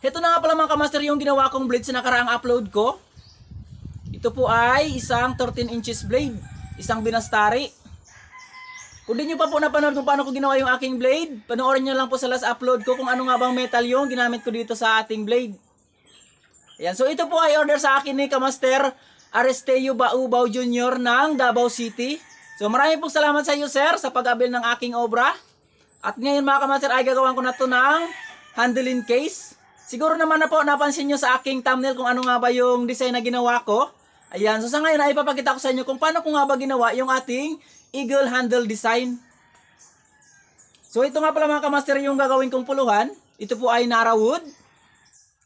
Heto na nga pala mga kamaster yung ginawa kong blade sa nakaraang upload ko. Ito po ay isang 13 inches blade. Isang binastari. Kung di nyo pa po napanood kung paano ko ginawa yung aking blade, panoorin nyo lang po sa last upload ko kung ano nga bang metal yung ginamit ko dito sa ating blade. Ayan, so ito po ay order sa akin ni Kamaster Aristeo Baubao Jr. ng Davao City. So maraming pong salamat sa iyo sir sa pag-abil ng aking obra. At ngayon mga kamaster ay gagawin ko na to ng handling case. Siguro naman na po napansin nyo sa aking thumbnail kung ano nga ba yung design na ginawa ko. Ayan, so sa ngayon ay ipapakita ko sa inyo kung paano ko nga ba ginawa yung ating eagle handle design. So ito nga pala mga kamaster yung gagawin kong puluhan. Ito po ay Nara wood.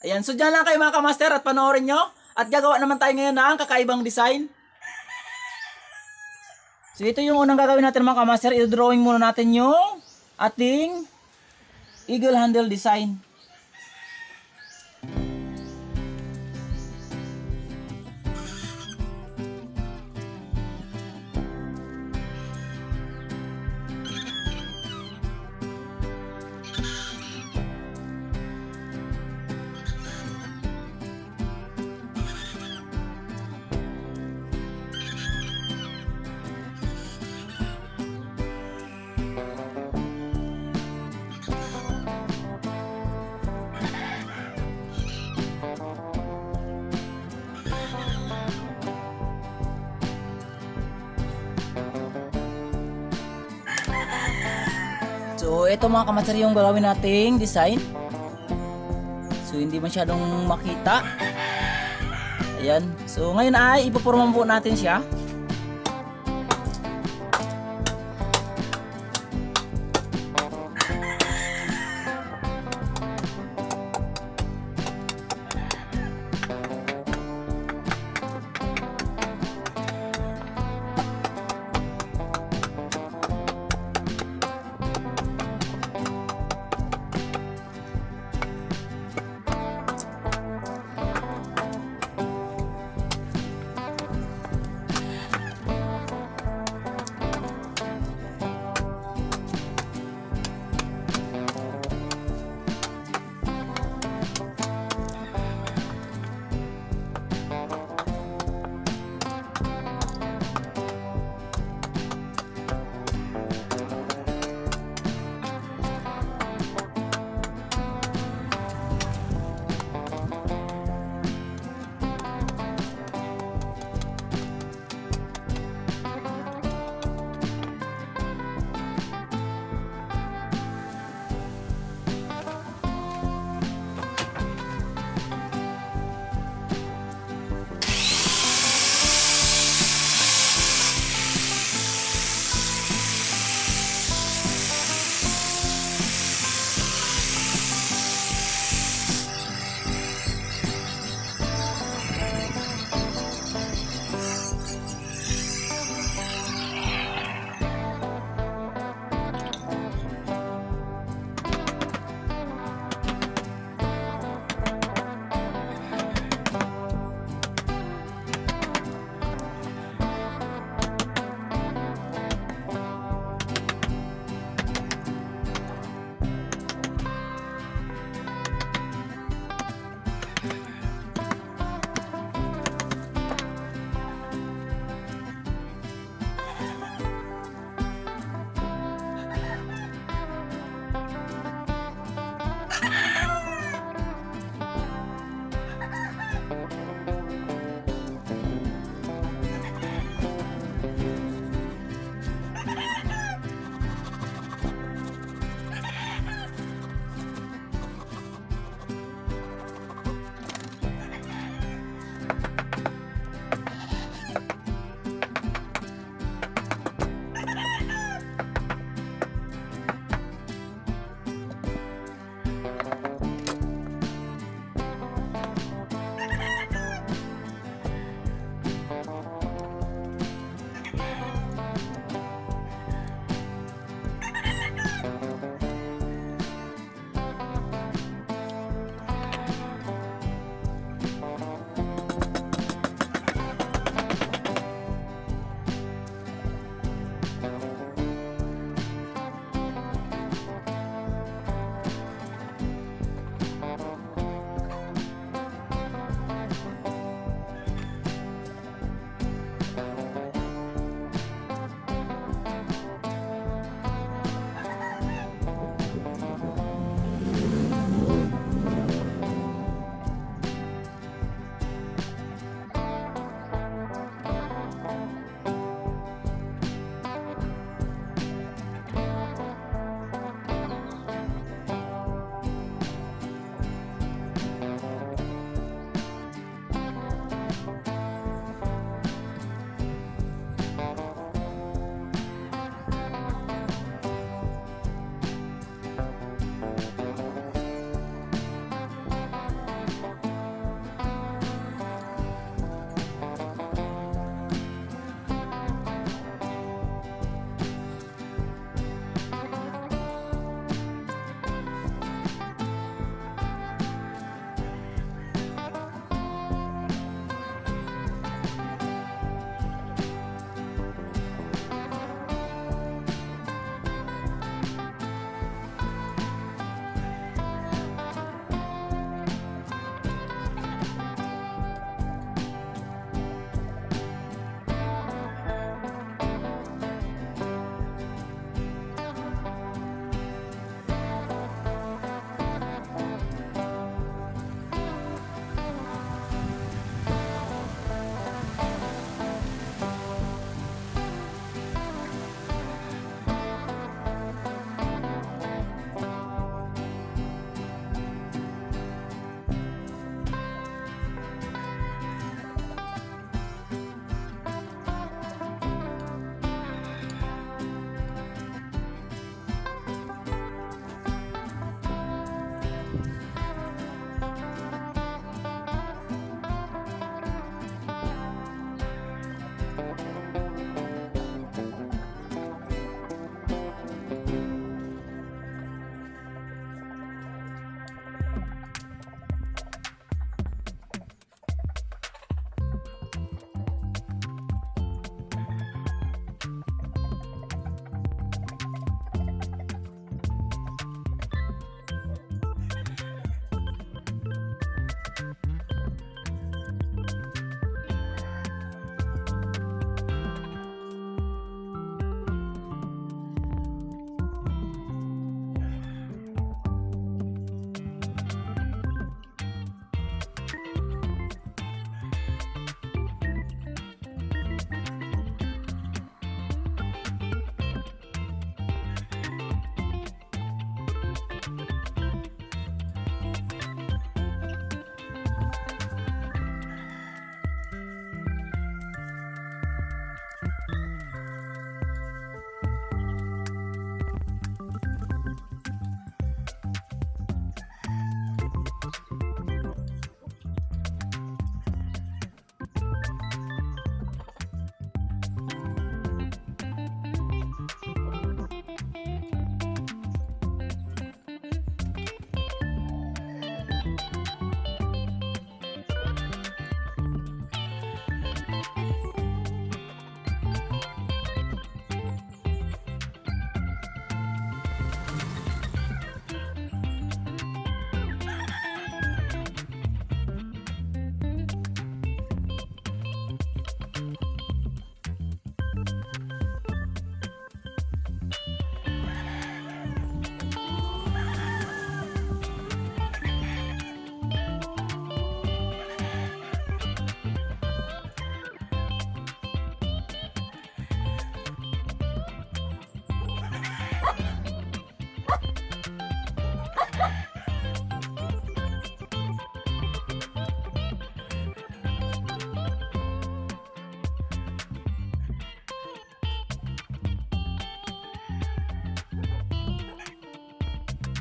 Ayan, so dyan lang kayo mga kamaster at panoorin nyo. At gagawa naman tayo ngayon ng kakaibang design. So ito yung unang gagawin natin mga kamaster. I-drawing muna natin yung ating eagle handle design. So ito mga kamaster yung gagawin nating design. So hindi masyadong makita. Ayan. So ngayon ay ipoporma po natin siya.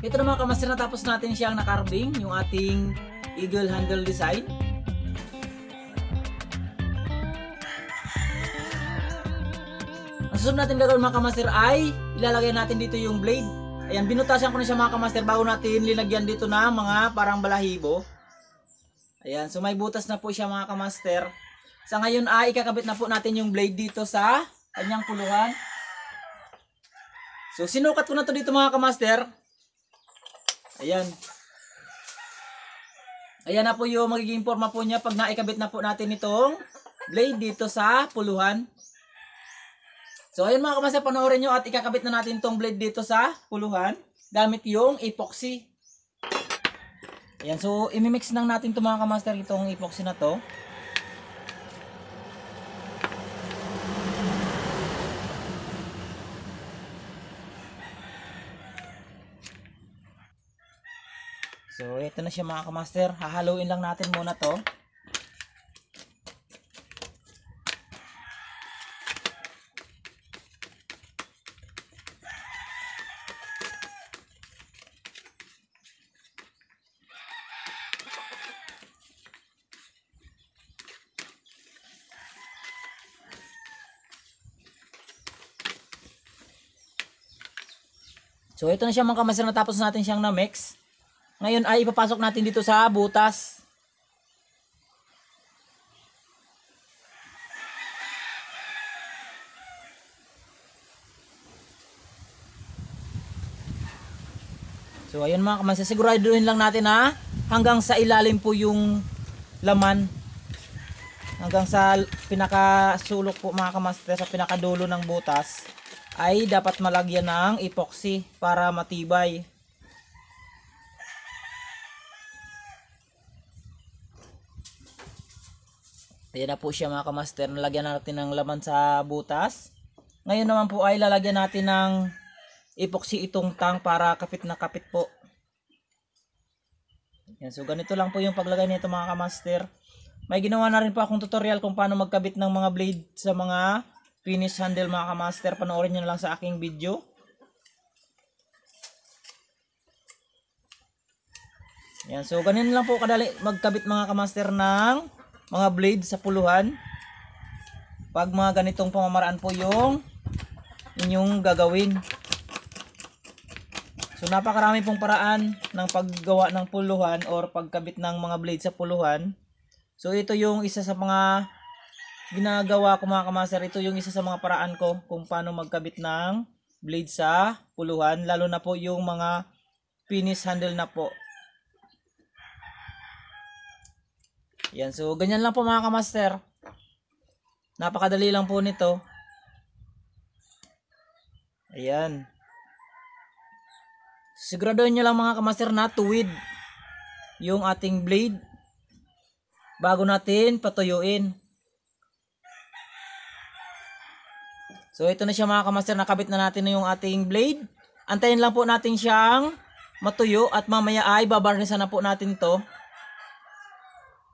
Ito na mga kamaster, natapos natin siyang na-carving, yung ating eagle handle design. Ang susunod natin gagawin mga kamaster ay ilalagay natin dito yung blade. Ayan, binutasan ko na siya mga kamaster bago natin linagyan dito na mga parang balahibo. Ayan, so may butas na po siya mga kamaster. Sa ngayon ay ikakabit na po natin yung blade dito sa kanyang puluhan. So sinukat ko na to dito mga kamaster. Ayan. Ayan na po yung magiging forma po niya pag naikabit na po natin itong blade dito sa puluhan. So ayan mga kamaster, panoorin nyo at ikakabit na natin itong blade dito sa puluhan gamit yung epoxy. Ayan, so imimix lang natin ito mga kamaster, itong epoxy na to. So ito na siya mga kamaster, hahaluin lang natin muna to. So ito na siya mga kamaster, natapos natin siyang na-mix. Ngayon ay ipapasok natin dito sa butas. So ayun mga kamaster, siguraduhin lang natin na hanggang sa ilalim po yung laman. Hanggang sa pinakasulok po mga kamaster, sa pinakadulo ng butas ay dapat malagyan ng epoxy para matibay. Ayan na po siya mga kamaster, nalagyan natin ng laman sa butas. Ngayon naman po ay lalagyan natin ng epoxy itong tang para kapit na kapit po. Yan, so ganito lang po yung paglagay nito mga kamaster. May ginawa na rin po akong tutorial kung paano magkabit ng mga blade sa mga finish handle mga kamaster. Panoorin nyo na lang sa aking video. Yan, so ganyan lang po kadali magkabit mga kamaster ng mga blade sa puluhan. Pag mga ganitong pamamaraan po yung inyong gagawin. So napakarami pong paraan ng paggawa ng puluhan or pagkabit ng mga blade sa puluhan. So ito yung isa sa mga ginagawa ko mga kamaster. Ito yung isa sa mga paraan ko kung paano magkabit ng blade sa puluhan, lalo na po yung mga finish handle na po. Yan, so ganyan lang po mga kamaster. Napakadali lang po nito. Ayan. Siguraduhin nyo lang mga kamaster na tuwid yung ating blade bago natin patuyuin. So ito na siya mga kamaster, nakabit na natin yung ating blade. Antayin lang po natin siyang matuyo at mamaya ay babarnisan na po natin to.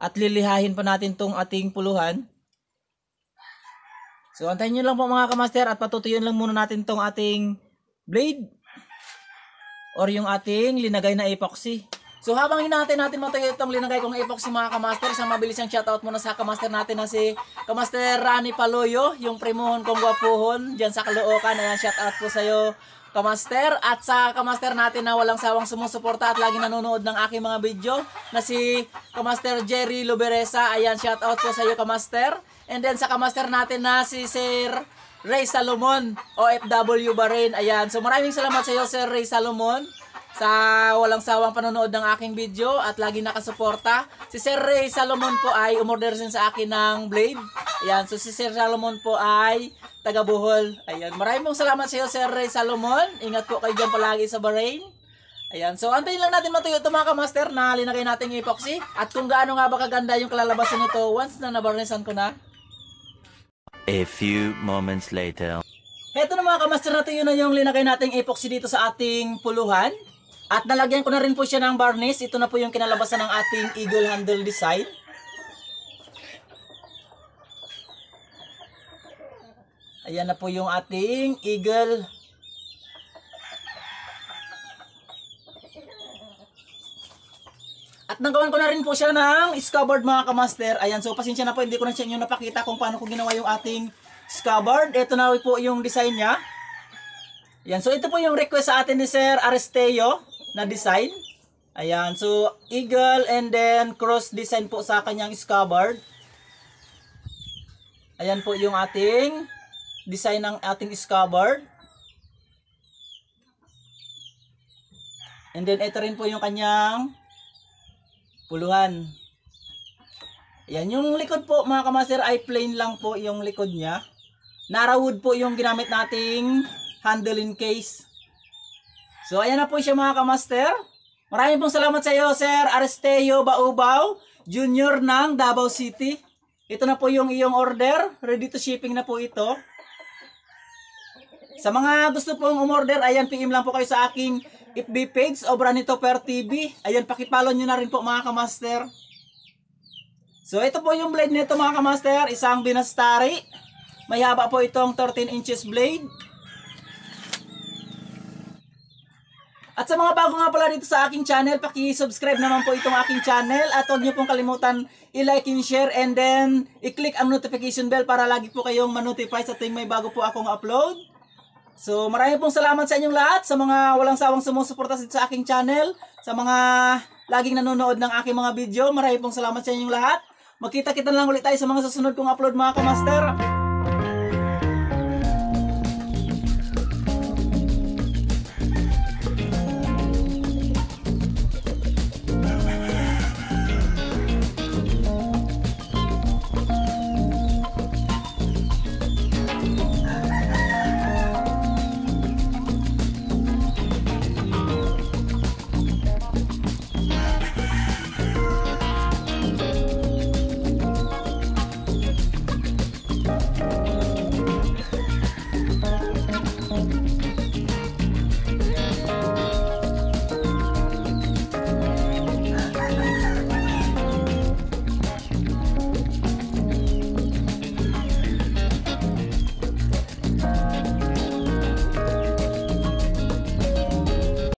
At lilihahin pa natin tong ating puluhan. So antayin nyo lang po mga kamaster at patutuyuin lang muna natin tong ating blade or yung ating linagay na epoxy. So habang hinahantay natin matuyo itong linagay kong epoxy mga kamaster, isang mabilis ang shoutout muna sa kamaster natin na si Kamaster Rani Paloyo, yung primuhon kong gwapuhon dyan sa Caloocan. Ayan, shoutout po sa'yo kamaster, at sa kamaster natin na walang sawang sumusuporta at lagi nanonood ng aking mga video na si Kamaster Jerry Luberesa. Ayan, shoutout po sa iyo kamaster. And then sa kamaster natin na si Sir Ray Salomon, OFW Bahrain. Ayan, so maraming salamat sa iyo Sir Ray Salomon sa walang sawang panonood ng aking video at lagi nakasuporta. Si Sir Ray Salomon po ay umorder din sa akin ng blade. Ayan, so si Sir Salomon po ay taga Bohol. Ayan, maraming salamat sa iyo Sir Ray Salomon. Ingat po kayo dyan palagi sa Bahrain. Ayan, so antayin lang natin matuyo ito mga kamaster na linagay natin yung epoxy. At kung gaano nga ba kaganda yung kalalabasan nito once na nabarnisan ko na. A few moments later. Heto na mga kamaster, natin yun na yung linagay nating epoxy dito sa ating puluhan. At nalagyan ko na rin po siya ng varnish. Ito na po yung kinalabasan ng ating eagle handle design. Ayan na po yung ating eagle. At nagawan ko na rin po siya ng scabbard mga kamaster. Ayan, so pasensya na po, hindi ko na sa inyo napakita kung paano ko ginawa yung ating scabbard. Ito na po yung design niya. Ayan, so ito po yung request sa atin ni Sir Aristeo na design. Ayan, so eagle and then cross design po sa kanyang scabbard. Ayan po yung ating design ng ating scabbard. And then ito rin po yung kanyang puluhan. Ayan, yung likod po mga kamaster ay plain lang po yung likod niya. Narawood po yung ginamit nating handling case. So ayan na po siya mga kamaster. Maraming pong salamat sa iyo Sir Aristeo Baubao Jr. ng Davao City. Ito na po yung iyong order. Ready to shipping na po ito. Sa mga gusto pong umorder, ayan, PM lang po kayo sa aking FB page, Obranito Per TV. Ayan, pakipollow nyo na rin po mga kamaster. So ito po yung blade nito mga kamaster, isang binastari. May haba po itong 13 inches blade. At sa mga bago nga pala dito sa aking channel, paki-subscribe naman po itong aking channel. At huwag nyo pong kalimutan i-like and share and then i-click ang notification bell para lagi po kayong ma-notify sa tuwing may bago po akong upload. So maraming pong salamat sa inyong lahat, sa mga walang sawang sumusuporta sa aking channel, sa mga laging nanonood ng aking mga video. Maraming pong salamat sa inyong lahat. Magkita-kita lang ulit tayo sa mga susunod kong upload mga kamaster.